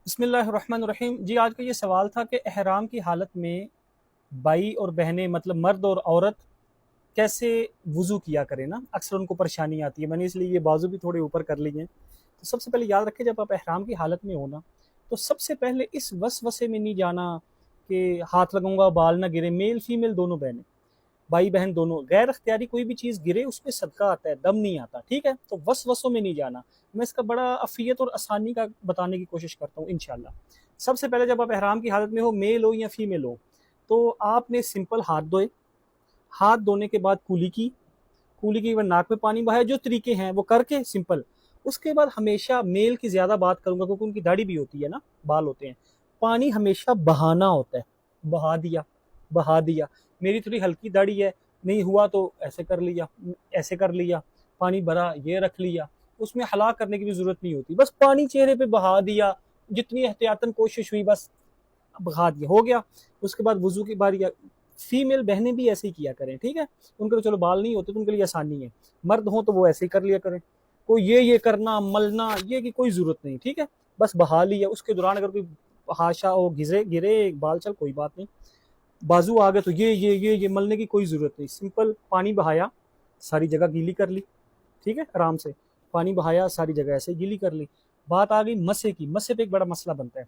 بسم اللہ الرحمن الرحیم۔ جی آج کا یہ سوال تھا کہ احرام کی حالت میں بھائی اور بہنیں مطلب مرد اور عورت کیسے وضو کیا کریں نا، اکثر ان کو پریشانی آتی ہے۔ میں نے اس لیے یہ بازو بھی تھوڑے اوپر کر لیے ہیں۔ تو سب سے پہلے یاد رکھیں جب آپ احرام کی حالت میں ہونا تو سب سے پہلے اس وسوسے میں نہیں جانا کہ ہاتھ لگاؤں گا بال نہ گرے۔ میل فیمیل دونوں بہنیں، بھائی بہن دونوں، غیر اختیاری کوئی بھی چیز گرے اس پہ صدقہ آتا ہے، دم نہیں آتا، ٹھیک ہے؟ تو وسوسوں میں نہیں جانا۔ میں اس کا بڑا عفیت اور آسانی کا بتانے کی کوشش کرتا ہوں انشاءاللہ۔ سب سے پہلے جب آپ احرام کی حالت میں ہو، میل ہو یا فیمیل ہو، تو آپ نے سمپل ہاتھ دھوئے۔ ہاتھ دھونے کے بعد کولی کی بعد ناک میں پانی بہایا، جو طریقے ہیں وہ کر کے سمپل۔ اس کے بعد ہمیشہ میل کی زیادہ بات کروں گا کیونکہ ان کی داڑھی بھی ہوتی ہے نا، بال ہوتے ہیں۔ پانی ہمیشہ بہانا ہوتا ہے، بہا دیا۔ میری تھوڑی ہلکی داڑھی ہے، نہیں ہوا تو ایسے کر لیا، پانی بھرا یہ رکھ لیا، اس میں ہلا کرنے کی بھی ضرورت نہیں ہوتی، بس پانی چہرے پہ بہا دیا، جتنی احتیاطاً کوشش ہوئی بس بہا دیا، ہو گیا۔ اس کے بعد وضو کی باری۔ فیمیل بہنیں بھی ایسے ہی کیا کریں، ٹھیک ہے؟ ان کے تو چلو بال نہیں ہوتے تو ان کے لیے آسانی ہے، مرد ہوں تو وہ ایسے ہی کر لیا کریں۔ کوئی یہ کرنا ملنا یہ کی کوئی ضرورت نہیں، ٹھیک ہے؟ بس بہا لیا۔ اس کے دوران اگر کوئی ہاشا ہو گرے بال چل کوئی بات نہیں، بازو آ گئے تو یہ ملنے کی کوئی ضرورت نہیں، سمپل پانی بہایا، ساری جگہ گیلی کر لی، ٹھیک ہے؟ آرام سے پانی بہایا، ساری جگہ ایسے گیلی کر لی۔ بات آ گئی مسے کی۔ مسے پہ ایک بڑا مسئلہ بنتا ہے،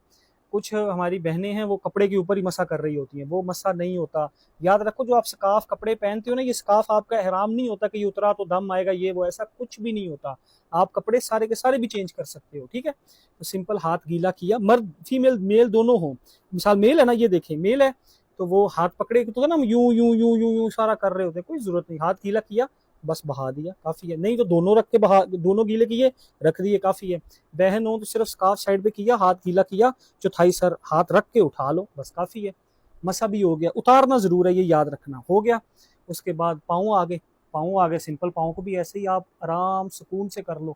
کچھ ہماری بہنیں ہیں وہ کپڑے کے اوپر ہی مسا کر رہی ہوتی ہیں، وہ مسا نہیں ہوتا۔ یاد رکھو جو آپ سکاف کپڑے پہنتے ہو نا، یہ سکاف آپ کا احرام نہیں ہوتا کہ یہ اترا تو دم آئے گا، یہ وہ ایسا کچھ بھی نہیں ہوتا۔ آپ کپڑے سارے کے سارے بھی چینج کر سکتے ہو، ٹھیک ہے؟ تو سمپل ہاتھ گیلا کیا، مرد فیمیل میل دونوں ہوں۔ مثال میل ہے نا، یہ دیکھیں میل ہے تو وہ ہاتھ پکڑے تو نا یوں یوں یوں یوں یوں سارا کر رہے ہوتے ہیں، کوئی ضرورت نہیں، ہاتھ گیلا کیا بس بہا دیا، کافی ہے۔ نہیں تو دونوں رکھ کے دونوں گیلے کیے رکھ دیے، کافی ہے۔ بہن ہو تو صرف سکارف سائڈ پہ کیا، ہاتھ گیلا کیا، چوتھائی سر ہاتھ رکھ کے اٹھا لو، بس کافی ہے۔ مسا بھی ہو گیا، اتارنا ضرور ہے، یہ یاد رکھنا، ہو گیا۔ اس کے بعد پاؤں آگے سمپل، پاؤں کو بھی ایسے ہی آپ آرام سکون سے کر لو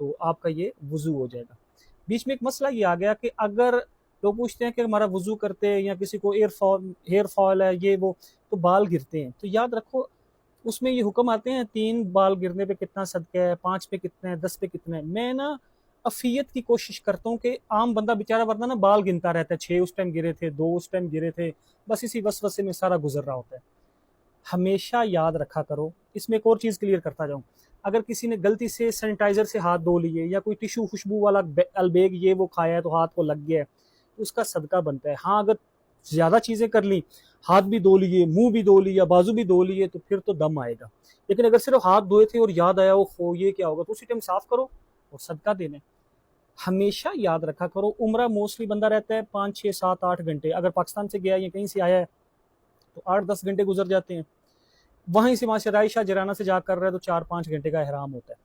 تو آپ کا یہ وضو ہو جائے گا۔ بیچ میں ایک مسئلہ یہ آ گیا کہ اگر لوگ پوچھتے ہیں کہ ہمارا وضو کرتے ہیں یا کسی کو ہیئر فال ہے یہ وہ تو بال گرتے ہیں، تو یاد رکھو اس میں یہ حکم آتے ہیں 3 بال گرنے پہ کتنا صدقہ ہے، 5 پہ کتنا ہے، 10 پہ کتنا ہے۔ میں نا افیت کی کوشش کرتا ہوں کہ عام بندہ بیچارہ ورنہ نا بال گنتا رہتا ہے، 6 اس ٹائم گرے تھے، 2 اس ٹائم گرے تھے، بس اسی وسوسے میں سارا گزر رہا ہوتا ہے۔ ہمیشہ یاد رکھا کرو۔ اس میں ایک اور چیز کلیئر کرتا جاؤں، اگر کسی نے غلطی سے سینیٹائزر سے ہاتھ دھو لیے یا کوئی ٹیشو خوشبو والا البیگ یہ وہ کھایا ہے تو ہاتھ کو لگ گیا ہے تو اس کا صدقہ بنتا ہے۔ ہاں اگر زیادہ چیزیں کر لی، ہاتھ بھی دھو لیے، منہ بھی دھو لیا، بازو بھی دھو لیے، تو پھر تو دم آئے گا۔ لیکن اگر صرف ہاتھ دھوئے تھے اور یاد آیا وہ یہ کیا ہوگا تو اسی ٹائم صاف کرو اور صدقہ دینا ہے۔ ہمیشہ یاد رکھا کرو، عمرہ موسٹلی بندہ رہتا ہے 5 6 7 8 گھنٹے، اگر پاکستان سے گیا یا کہیں سے آیا ہے تو 8 10 گھنٹے گزر جاتے ہیں، وہاں سے رائشہ جرانہ سے جا کر رہا ہے تو 4 5 گھنٹے کا احرام ہوتا ہے۔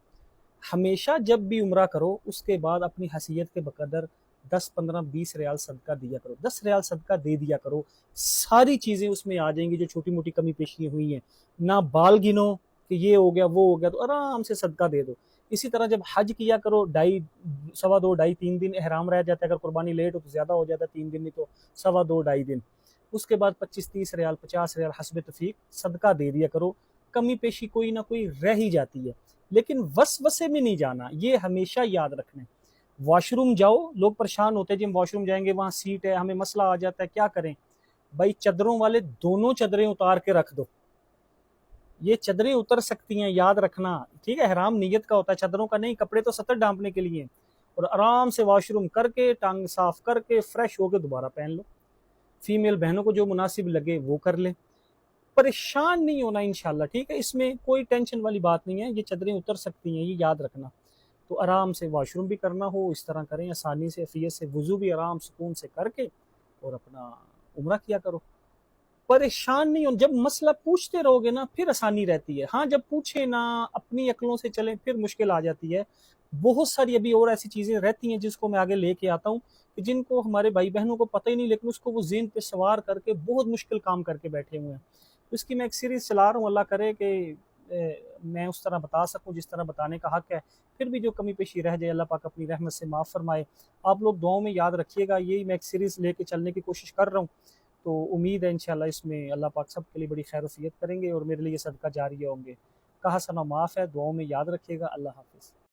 ہمیشہ جب بھی عمرہ کرو اس کے بعد اپنی حیثیت کے بقدر 10 15 20 ریال صدقہ دیا کرو، 10 ریال صدقہ دے دیا کرو، ساری چیزیں اس میں آ جائیں گی جو چھوٹی موٹی کمی پیشیاں ہوئی ہیں۔ نہ بال گنو کہ یہ ہو گیا وہ ہو گیا، تو آرام سے صدقہ دے دو۔ اسی طرح جب حج کیا کرو، 2.5 3 دن احرام رہ جاتا ہے، اگر قربانی لیٹ ہو تو زیادہ ہو جاتا ہے، 3 دن نہیں تو 2.5 دن، اس کے بعد 25 30 ریال 50 ریال حسب تفیق صدقہ دے دیا کرو۔ کمی پیشی کوئی نہ کوئی رہ ہی جاتی ہے، لیکن وسوسے میں نہیں جانا، یہ ہمیشہ یاد رکھنا ہے۔ واش روم جاؤ، لوگ پریشان ہوتے ہیں جی ہم واش روم جائیں گے وہاں سیٹ ہے، ہمیں مسئلہ آ جاتا ہے، کیا کریں؟ بھائی چادروں والے دونوں چادریں اتار کے رکھ دو، یہ چادریں اتر سکتی ہیں، یاد رکھنا، ٹھیک ہے؟ احرام نیت کا ہوتا ہے، چادروں کا نہیں، کپڑے تو سطر ڈھانپنے کے لیے، اور آرام سے واش روم کر کے ٹانگ صاف کر کے فریش ہو کے دوبارہ پہن لو۔ فیمیل بہنوں کو جو مناسب لگے وہ کر لیں، پریشان نہیں ہونا انشاءاللہ، ٹھیک ہے؟ اس میں کوئی ٹینشن والی بات نہیں ہے، یہ چادریں اتر سکتی ہیں، یہ یاد رکھنا۔ تو آرام سے واش روم بھی کرنا ہو اس طرح کریں، آسانی سے عافیت سے، وضو بھی آرام سکون سے کر کے اور اپنا عمرہ کیا کرو۔ پریشان نہیں ہو، جب مسئلہ پوچھتے رہو گے نا پھر آسانی رہتی ہے، ہاں جب پوچھے نا اپنی عقلوں سے چلیں پھر مشکل آ جاتی ہے۔ بہت ساری ابھی اور ایسی چیزیں رہتی ہیں جس کو میں آگے لے کے آتا ہوں کہ جن کو ہمارے بھائی بہنوں کو پتہ ہی نہیں، لیکن اس کو وہ ذہن پہ سوار کر کے بہت مشکل کام کر کے بیٹھے ہوئے ہیں۔ اس کی میں ایک سیریز چلا رہا ہوں، اللہ کرے کہ میں اس طرح بتا سکوں جس طرح بتانے کا حق ہے، پھر بھی جو کمی پیشی رہ جائے اللہ پاک اپنی رحمت سے معاف فرمائے۔ آپ لوگ دعاؤں میں یاد رکھیے گا، یہی میں ایک سیریز لے کے چلنے کی کوشش کر رہا ہوں، تو امید ہے انشاءاللہ اس میں اللہ پاک سب کے لیے بڑی خیر و عافیت کریں گے اور میرے لیے صدقہ جاریہ ہوں گے۔ کہا سنا معاف ہے، دعاؤں میں یاد رکھیے گا۔ اللہ حافظ۔